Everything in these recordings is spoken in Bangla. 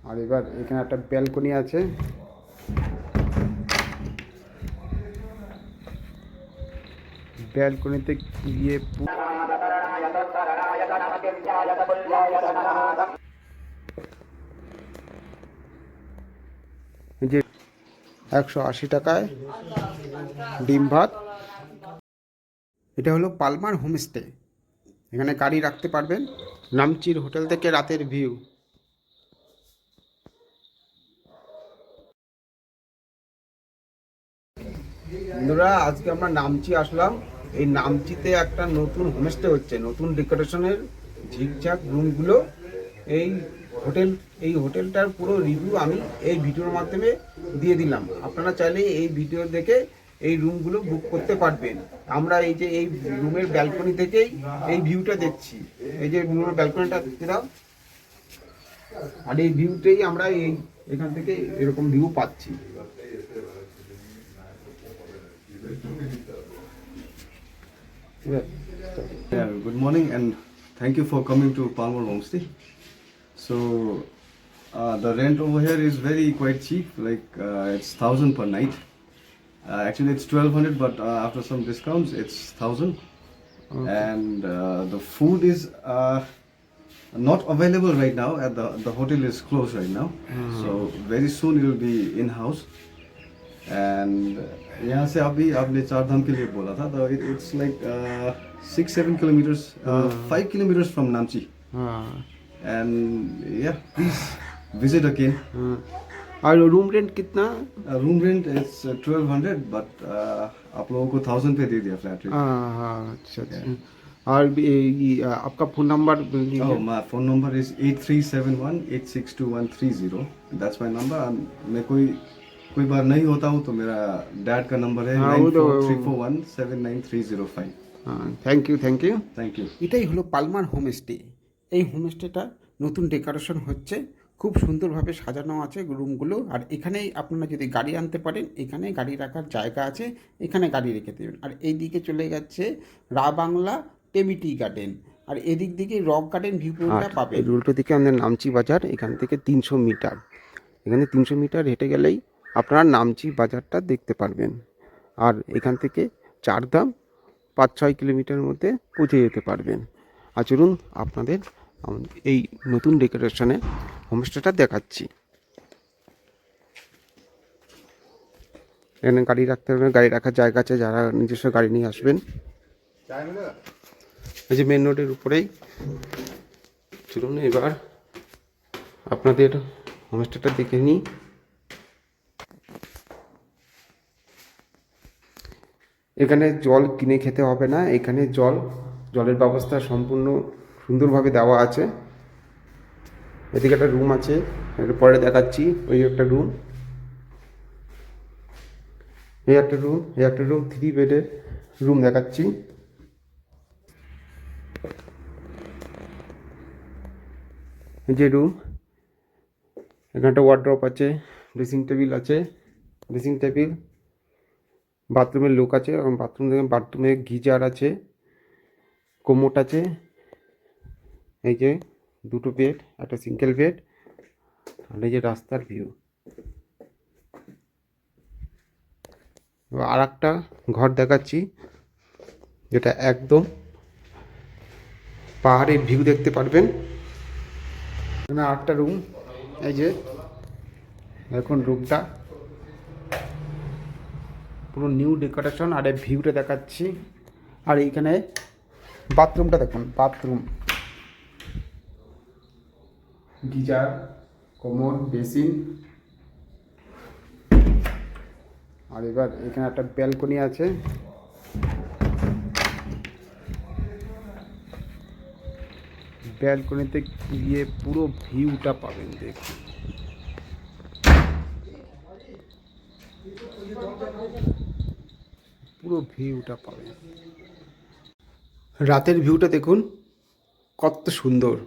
আর এবার এখানে একটা ব্যালকনি আছে। ব্যালকনিতে গিয়ে যে 180 টাকায় ডিম ভাত। এটা হলো পালমার হোমস্টে। এখানে গাড়ি রাখতে পারবেন। নামচির হোটেল থেকে রাতের ভিউ। বন্ধুরা, আজকে আমরা নামচি আসলাম। এই নামচিতে একটা নতুন হোমস্টে হচ্ছে, নতুন ডেকোরেশনের ঝিকঝাক রুমগুলো। এই এই হোটেলটার পুরো রিভিউ আমি এই ভিডিওর মাধ্যমে দিয়ে দিলাম। আপনারা চাইলে এই ভিডিও দেখে এই রুমগুলো বুক করতে পারবেন। আমরা এই যে এই রুমের ব্যালকনি থেকেই এই ভিউটা দেখছি। এই যে রুমের ব্যালকনিটা দেখতে দাও। আর এই ভিউটাই আমরা এখান থেকে এরকম ভিউ পাচ্ছি। Yeah, good morning and thank you for coming to Palmer Homestay. So the rent over here is very quite cheap, like it's 1,000 per night. Actually it's 1,200, but after some discounts it's 1,000. Okay. And the food is not available right now. At the hotel is closed right now, so very soon it will be in house. And यहाँ से अभी आपने चार धाम के लिए बोला था, तो it's like 6-7 kilometers, 5 kilometers from Namchi. हाँ And yeah, please visit again. हाँ। और रूम रेंट कितना? Room rent is 1,200, but आप लोगों को 1,000 पे दे दिया flat rate. हाँ हाँ, अच्छा अच्छा। और आपका phone number Oh, my phone number is 8371862130. That's my number. मैं कोई बार नहीं होता हूँ तो मेरा डैड का नंबर है हाँ, वो तो 9434179305. হ্যাঁ, thank you thank you. Thank you. এটাই হলো পালমার হোমস্টে। এই হোমস্টেটা নতুন ডেকোরেশন হচ্ছে, খুব সুন্দরভাবে সাজানো আছে রুমগুলো। আর এখানেই আপনারা যদি গাড়ি আনতে পারেন, এখানে গাড়ি রাখার জায়গা আছে, এখানে গাড়ি রেখে দেবেন। আর এই দিকে চলে যাচ্ছে রা বাংলা টেবিটি গার্ডেন, আর এদিক দিকে রক গার্ডেন ভিউ পয়েন্টটা পাবেন। এই উল্টো দিকে আমাদের নামচি বাজার, এখান থেকে 300 মিটার। এখানে 300 মিটার হেঁটে গেলেই আপনারা নামচি বাজারটা দেখতে পারবেন। আর এখান থেকে চারধাম 5-6 কিলোমিটারের মধ্যে পৌঁছে যেতে পারবেন। আর চলুন আপনাদের এই নতুন ডেকোরেশনে হোমস্টেটা দেখাচ্ছি। এখানে গাড়ি রাখতে পারবেন, গাড়ি রাখার জায়গা আছে, যারা নিজস্ব গাড়ি নিয়ে আসবেন। এই যে মেন রোডের উপরেই। চলুন এবার আপনাদের হোমস্টেটা দেখে নিই। এখানে জল কিনে খেতে হবে না, এখানে জলের ব্যবস্থা সম্পূর্ণ সুন্দরভাবে দেওয়া আছে। এদিকে একটা রুম আছে, একটু পরে দেখাচ্ছি। ওই একটা রুম, এই একটা রুম 3 বেডের রুম দেখাচ্ছি। এই যে রুম, এখানে একটা ওয়ার্ড্রপ আছে, ড্রেসিং টেবিল, বাথরুমের লোক আছে, এবং বাথরুমে গিজার আছে, কোমোট আছে। এই যে 2টো বেড, একটা সিঙ্গেল বেড। আর এই যে রাস্তার ভিউ। আর একটা ঘর দেখাচ্ছি, যেটা একদম পাহাড়ের ভিউ দেখতে পারবেন। এখানে আরেকটা রুম, এই যে এখন রুমটা পুরো নিউ ডেকোরেশন। আর এই ভিউটা দেখাচ্ছি। আর এইখানে বাথরুমটা দেখুন, গিজার, কোমর, বেসিন। আর এবার এখানে একটা ব্যালকনি আছে। ব্যালকনিতে গিয়ে পুরো ভিউটা পাবেন, দেখুন। পুরো ভিউটা পাবেন। রাতের ভিউটা দেখুন কত সুন্দর।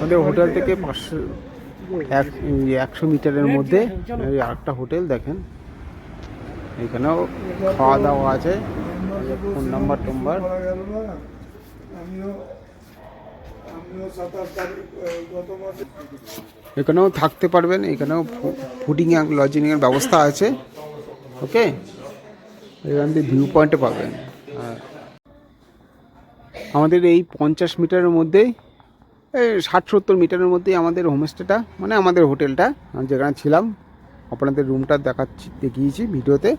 আমাদের হোটেল থেকে 100 মিটারের মধ্যে এই আরেকটা হোটেল দেখেন, এখানেও খাওয়া দাওয়া আছে, ফোন নাম্বার টম্বার। এখানেও থাকতে পারবেন, এখানেও ফুডিং অ্যান্ড লজিংয়ের ব্যবস্থা আছে। ওকে, এখান থেকে ভিউ পয়েন্টে পাবেন। আমাদের এই 50 মিটারের মধ্যেই, এই 60-70 মিটারের মধ্যেই আমাদের হোমস্টেটা, মানে আমাদের হোটেলটা যেখানে ছিলাম, আপনাদের রুমটা দেখিয়েছি ভিডিওতে।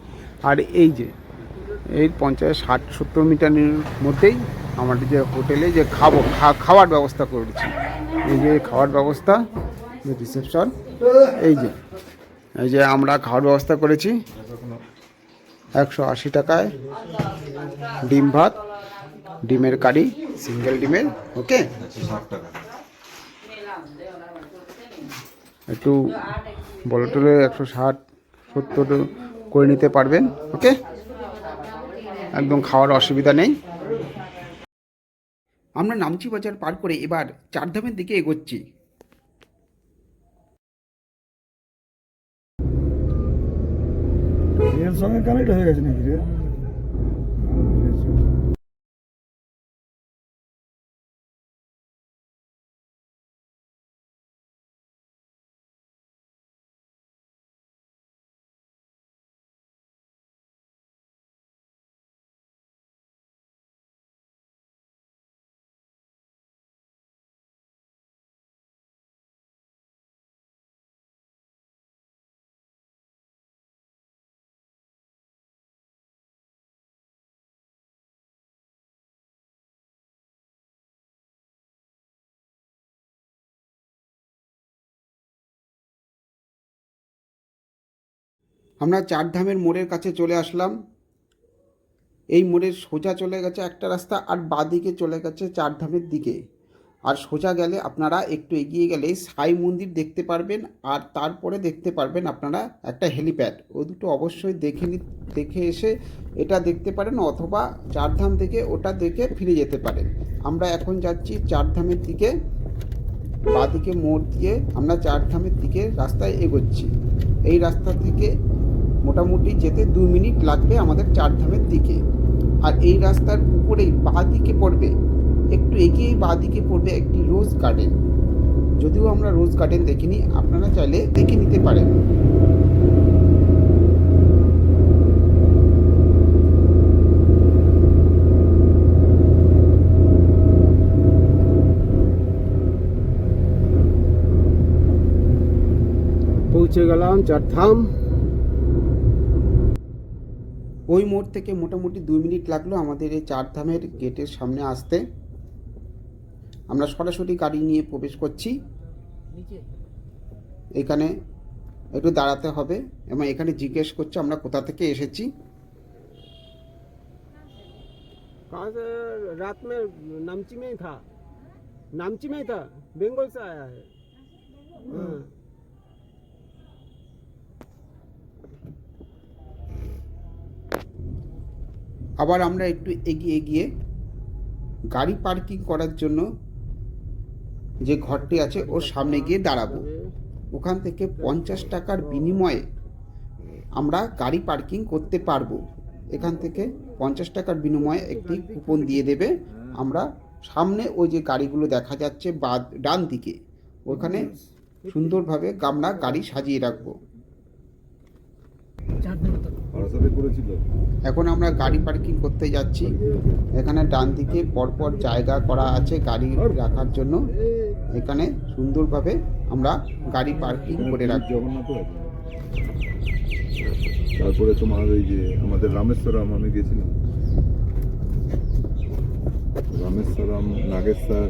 আর এই যে এই 50-60-70 মিটারের মধ্যেই আমাদের যে হোটেলে যে খাওয়ার ব্যবস্থা করেছি, এই যে খাওয়ার ব্যবস্থা, রিসেপশন, এই যে আমরা খাওয়ার ব্যবস্থা করেছি 180 টাকায় ডিম ভাত, ডিমের কারি, সিঙ্গেল ডিমের। ওকে, একটু বলে টলে 160-70 করে নিতে পারবেন। ওকে, একদম খাওয়ার অসুবিধা নেই। আমরা নামচি বাজার পার করে এবার চারধামের দিকে এগোচ্ছি। এর সঙ্গে কানেক্ট হয়ে গেছে নাকি রে? আমরা চারধামের মোড়ের কাছে চলে আসলাম। এই মোড়ের সোজা চলে গেছে একটা রাস্তা, আর বাঁদিকে চলে গেছে চারধামের দিকে। আর সোজা গেলে আপনারা একটু এগিয়ে গেলে সাই মন্দির দেখতে পারবেন, আর তারপরে দেখতে পারবেন আপনারা একটা হেলিপ্যাড। ও দুটো অবশ্যই দেখে এসে এটা দেখতে পারেন, অথবা চারধাম থেকে ওটা দেখে ফিরে যেতে পারেন। আমরা এখন যাচ্ছি চারধামের দিকে, বাঁদিকে মোড় দিয়ে আমরা চারধামের দিকে রাস্তায় এগোচ্ছি। এই রাস্তা থেকে মোটামুটি যেতে 2 মিনিট লাগবে আমাদের চারধামের দিকে। আর এই রাস্তার উপরেই বাঁদিকে পড়বে, একটু এগিয়েই বাঁদিকে পড়বে একটি রোজ গার্ডেন। যদিও আমরা রোজ গার্ডেন দেখিনি, আপনারা চাইলে দেখে নিতে পারেন। পৌঁছে গেলাম চারধাম। ওই মোড় থেকে মোটামুটি 2 মিনিট লাগলো আমাদের এই চারধামের গেটের সামনে আসতে। আমরা সরাসরি গাড়ি নিয়ে প্রবেশ করছি। এখানে একটু দাঁড়াতে হবে এবং এখানে জিজ্ঞেস করছে আমরা কোথা থেকে এসেছি। रात में नामची में ही था, नामची में ही था, बंगाल से आया है। हाँ। আবার আমরা একটু এগিয়ে গিয়ে গাড়ি পার্কিং করার জন্য যে ঘরটি আছে ওর সামনে গিয়ে দাঁড়াবো। ওখান থেকে 50 টাকার বিনিময়ে আমরা গাড়ি পার্কিং করতে পারবো। এখান থেকে 50 টাকার বিনিময়ে একটি কুপন দিয়ে দেবে। আমরা সামনে ওই যে গাড়িগুলো দেখা যাচ্ছে ডান দিকে, ওখানে সুন্দরভাবে আমরা গাড়ি সাজিয়ে রাখবো। এখন আমরা গাড়ি পার্কিং করতে যাচ্ছি। এখানে ডান দিকে পরপর জায়গা করা আছে গাড়ি রাখার জন্য। এখানে সুন্দরভাবে আমরা গাড়ি পার্কিং করে রাখবো। তারপরে তোমার ওই যে আমাদের রামেশ্বরম, আমি গেছিলাম রামেশ্বরম, নাগেশ্বর।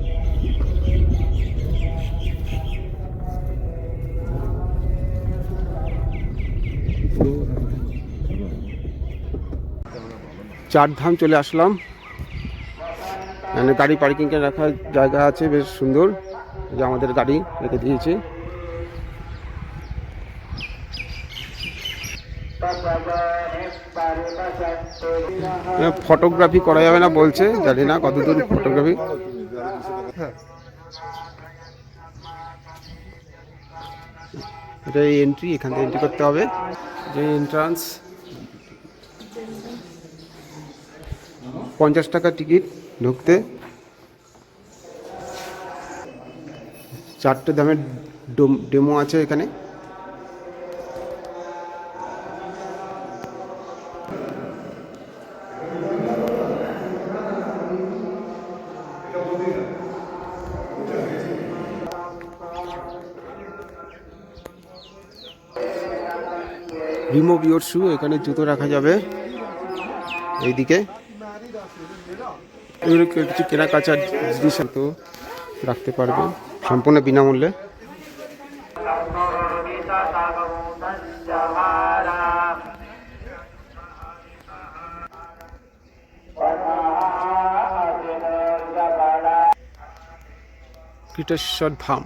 চারধাম চলে আসলাম। এখানে গাড়ি পার্কিংয়ে রাখার জায়গা আছে, বেশ সুন্দর। যে আমাদের গাড়ি রেখে দিয়েছে। ফটোগ্রাফি করা যাবে না বলছে, জানি না কতদূর ফটোগ্রাফি। এটা এন্ট্রি, এখান থেকে এন্ট্রি করতে হবে। যে এন্ট্রান্স, 50 টাকা টিকিট ঢুকতে। 4টে দামের ডেমো আছে এখানে। রিমুভ ইয়োর শু, এখানে জুতো রাখা যাবে। এইদিকে এগুলো কিছু কেনাকাটার জিনিস তো রাখতে পারবে সম্পূর্ণ বিনামূল্যে। কীটেশ্বর ধাম।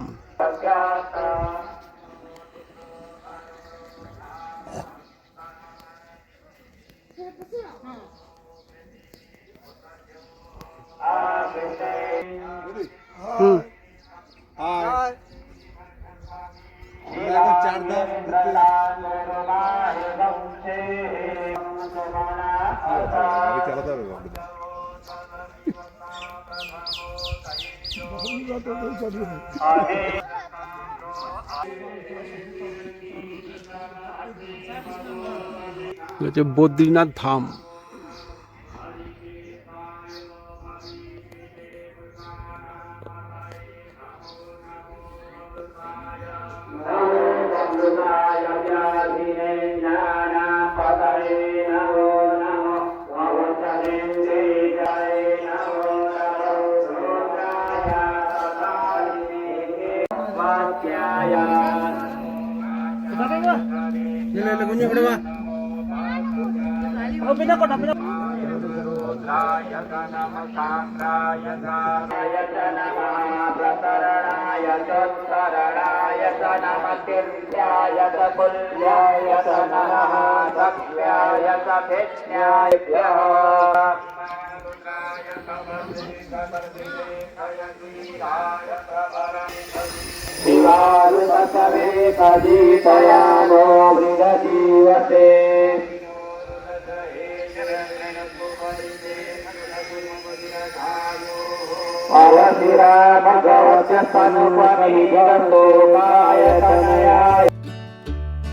আগে চালাতে হবে বাবু। হচ্ছে বদ্রীনাথ ধাম।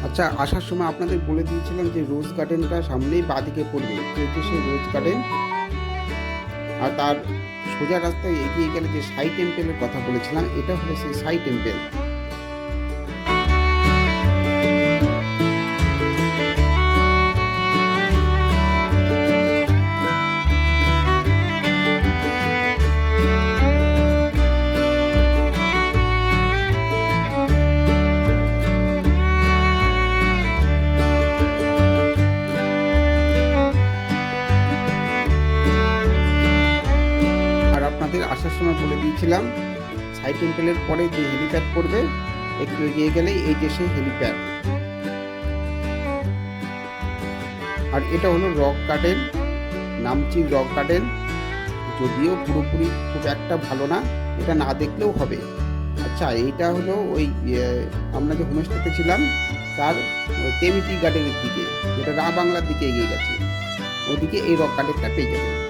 আচ্ছা, আসার সময় আপনাদের বলে দিয়েছিলাম যে রোজ গার্ডেনটা সামনেই বাঁদিকে পড়বে, এটা সেই রোজ গার্ডেন। আর তার সোজা রাস্তায় এগিয়ে গেলে যে সাই টেম্পেলের কথা বলেছিলাম, এটা হলো সেই সাই টেম্পেল। আসার সময় বলে দিয়েছিলাম সাই টেম্পেলের পরে যে হেলিপ্যাড পড়বে, একটু এগিয়ে গেলেই এই যে সেই হেলিপ্যাড। আর এটা হলো rock garden, Namchi rock garden. যদিও পুরোপুরি খুব একটা ভালো না, এটা না দেখলেও হবে। আচ্ছা, এইটা হলো ওই আমরা যে হোমস্টেতে ছিলাম তার তেমিটি গার্ডেনের দিকে, যেটা রা বাংলার দিকে এগিয়ে গেছে, ওদিকে এই রক গার্ডেনটা পেয়ে যাবে।